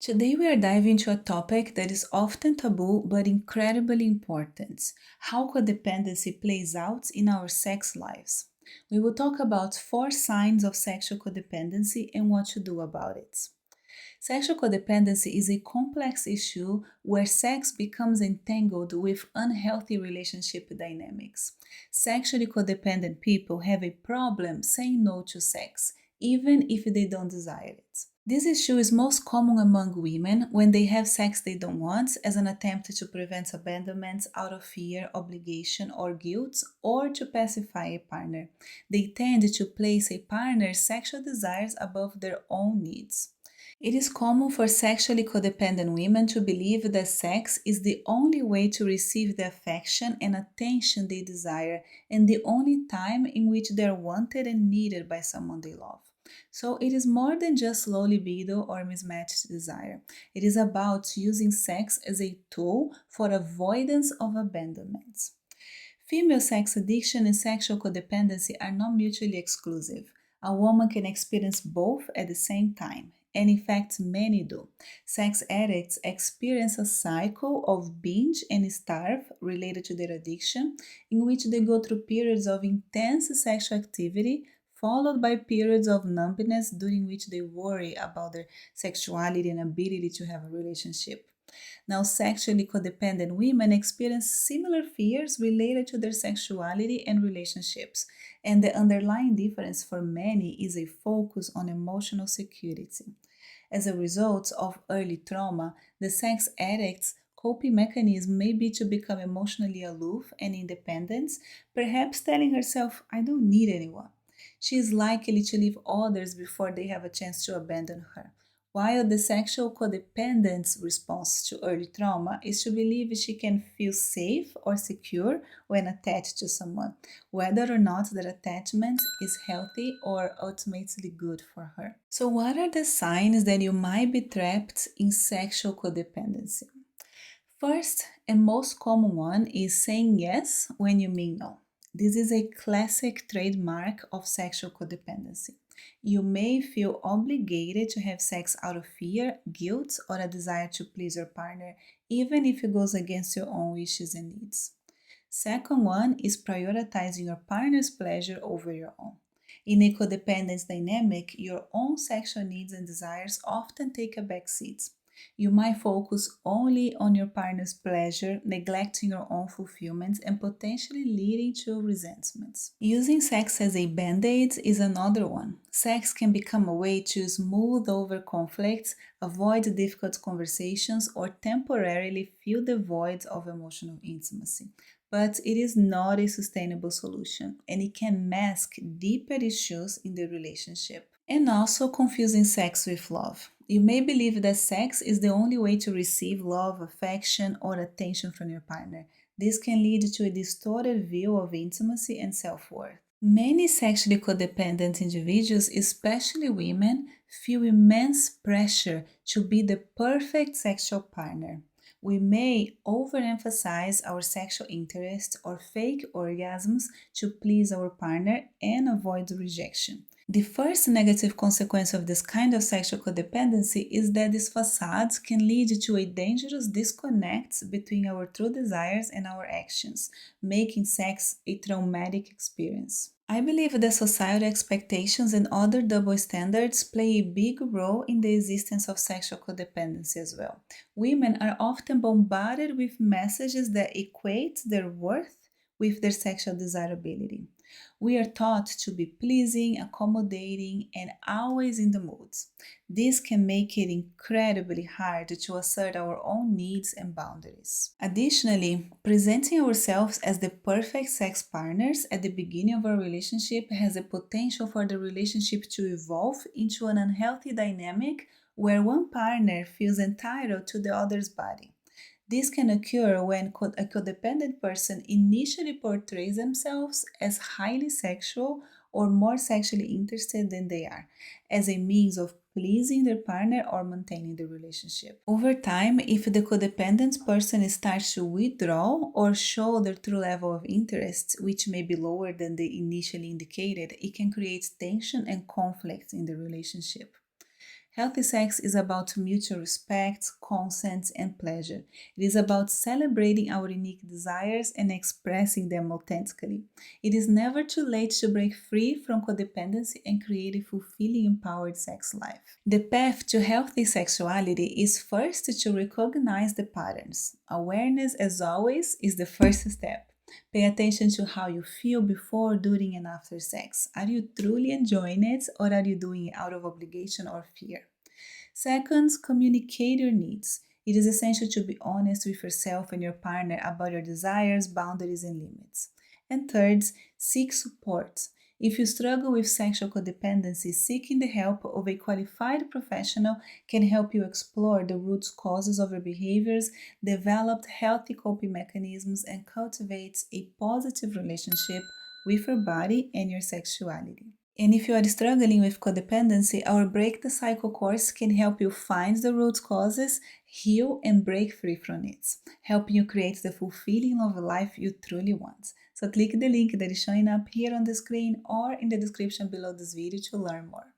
Today we are diving into a topic that is often taboo but incredibly important: how codependency plays out in our sex lives. We will talk about 4 signs of sexual codependency and what to do about it. Sexual codependency is a complex issue where sex becomes entangled with unhealthy relationship dynamics. Sexually codependent people have a problem saying no to sex, even if they don't desire it. This issue is most common among women when they have sex they don't want as an attempt to prevent abandonment out of fear, obligation, or guilt, or to pacify a partner. They tend to place a partner's sexual desires above their own needs. It is common for sexually codependent women to believe that sex is the only way to receive the affection and attention they desire and the only time in which they are wanted and needed by someone they love. So it is more than just low libido or mismatched desire. It is about using sex as a tool for avoidance of abandonment. Female sex addiction and sexual codependency are not mutually exclusive. A woman can experience both at the same time, and in fact, many do. Sex addicts experience a cycle of binge and starve related to their addiction, in which they go through periods of intense sexual activity, followed by periods of numbness during which they worry about their sexuality and ability to have a relationship. Now, sexually codependent women experience similar fears related to their sexuality and relationships, and the underlying difference for many is a focus on emotional security. As a result of early trauma, the sex addict's coping mechanism may be to become emotionally aloof and independent, perhaps telling herself, I don't need anyone. She is likely to leave others before they have a chance to abandon her. While the sexual codependent's response to early trauma is to believe she can feel safe or secure when attached to someone, whether or not that attachment is healthy or ultimately good for her. So, what are the signs that you might be trapped in sexual codependency? First and most common one is saying yes when you mean no. This is a classic trademark of sexual codependency. You may feel obligated to have sex out of fear, guilt, or a desire to please your partner, even if it goes against your own wishes and needs. Second one is prioritizing your partner's pleasure over your own. In a codependence dynamic, your own sexual needs and desires often take a back seat. You might focus only on your partner's pleasure, neglecting your own fulfillment and potentially leading to resentments. Using sex as a band-aid is another one. Sex can become a way to smooth over conflicts, avoid difficult conversations, or temporarily fill the void of emotional intimacy. But it is not a sustainable solution, and it can mask deeper issues in the relationship. And also confusing sex with love. You may believe that sex is the only way to receive love, affection, or attention from your partner. This can lead to a distorted view of intimacy and self worth. Many sexually codependent individuals, especially women, feel immense pressure to be the perfect sexual partner. We may overemphasize our sexual interest or fake orgasms to please our partner and avoid rejection. The first negative consequence of this kind of sexual codependency is that this facade can lead to a dangerous disconnect between our true desires and our actions, making sex a traumatic experience. I believe that societal expectations and other double standards play a big role in the existence of sexual codependency as well. Women are often bombarded with messages that equate their worth with their sexual desirability. We are taught to be pleasing, accommodating, and always in the mood. This can make it incredibly hard to assert our own needs and boundaries. Additionally, presenting ourselves as the perfect sex partners at the beginning of a relationship has the potential for the relationship to evolve into an unhealthy dynamic where one partner feels entitled to the other's body. This can occur when a codependent person initially portrays themselves as highly sexual or more sexually interested than they are, as a means of pleasing their partner or maintaining the relationship. Over time, if the codependent person starts to withdraw or show their true level of interest, which may be lower than the initially indicated, it can create tension and conflict in the relationship. Healthy sex is about mutual respect, consent, and pleasure. It is about celebrating our unique desires and expressing them authentically. It is never too late to break free from codependency and create a fulfilling, empowered sex life. The path to healthy sexuality is first to recognize the patterns. Awareness, as always, is the first step. Pay attention to how you feel before, during, and after sex. Are you truly enjoying it, or are you doing it out of obligation or fear? Second, communicate your needs. It is essential to be honest with yourself and your partner about your desires, boundaries, and limits. And third, seek support. If you struggle with sexual codependency, seeking the help of a qualified professional can help you explore the root causes of your behaviors, develop healthy coping mechanisms, and cultivate a positive relationship with your body and your sexuality. And if you are struggling with codependency, our Break the Cycle course can help you find the root causes, heal, and break free from it, helping you create the fulfilling love life you truly want. So click the link that is showing up here on the screen or in the description below this video to learn more.